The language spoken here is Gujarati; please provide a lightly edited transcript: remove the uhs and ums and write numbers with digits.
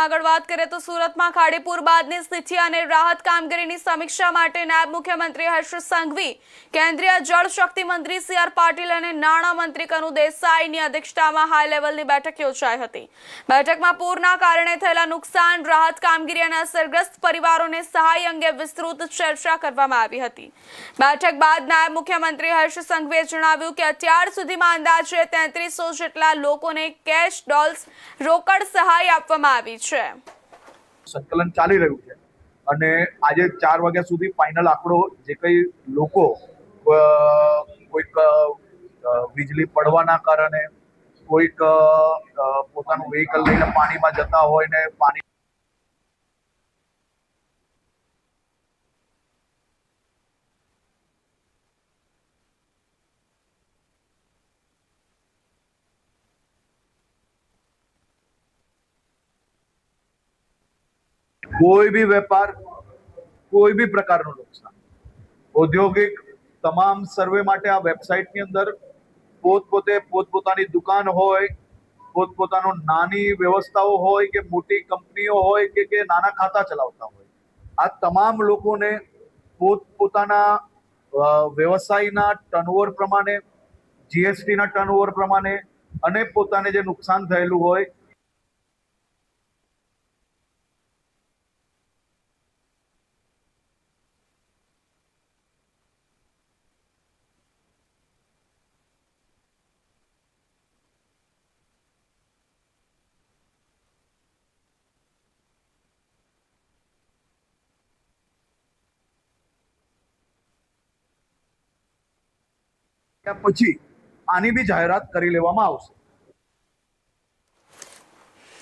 સમાચારમાં આગળ વાત કરીએ તો સુરતમાં ખાડીપુર બાદની સ્થિતિ અને રાહત કામગીરીની સમીક્ષા માટે નાયબ મુખ્યમંત્રી હર્ષ સંઘવી, કેન્દ્રીય જળ શક્તિ મંત્રી સી.આર. પાટીલ અને નાણાં મંત્રી કનુ દેસાઈની અધ્યક્ષતામાં હાઈ લેવલની બેઠક યોજાઈ હતી। બેઠકમાં પૂરના કારણે થયેલા નુકસાન, રાહત કામગીરી અને અસરગ્રસ્ત પરિવારોને સહાય અંગે વિસ્તૃત ચર્ચા કરવામાં આવી હતી। બેઠક બાદ નાયબ મુખ્યમંત્રી હર્ષ સંઘવીએ જણાવ્યું કે અત્યાર સુધીમાં અંદાજે 3300 જેટલા લોકોને કેશ, ડોલ્સ, રોકડ સહાય આપવામાં આવી છે। સંકલન ચાલી રહ્યું છે અને આજે 4 વાગ્યા સુધી ફાઇનલ આંકડો જે કઈ લોકો કોઈક વીજળી પડવાના કારણે કોઈક પોતાનું વ્હીકલ લઈને પાણીમાં જતા હોય ને પાણી कोई भी व्यापार, कोई भी प्रकारનું નુકસાન, ઔદ્યોગિક તમામ સર્વે માટે આ વેબસાઇટની અંદર પોતપોતાની દુકાન હોય, પોતપોતાનો નાની વ્યવસ્થાઓ હોય કે મોટી કંપનીઓ હોય કે નાના ખાતા ચલાવતા હોય, આ તમામ લોકોને પોતપોતાના વ્યવસાયના ટર્નઓવર પ્રમાણે, જીએસટીના ટર્નઓવર પ્રમાણે અને પોતાને જે નુકસાન થયેલું હોય પછી આની બી જાહેરાત કરી લેવામાં આવશે।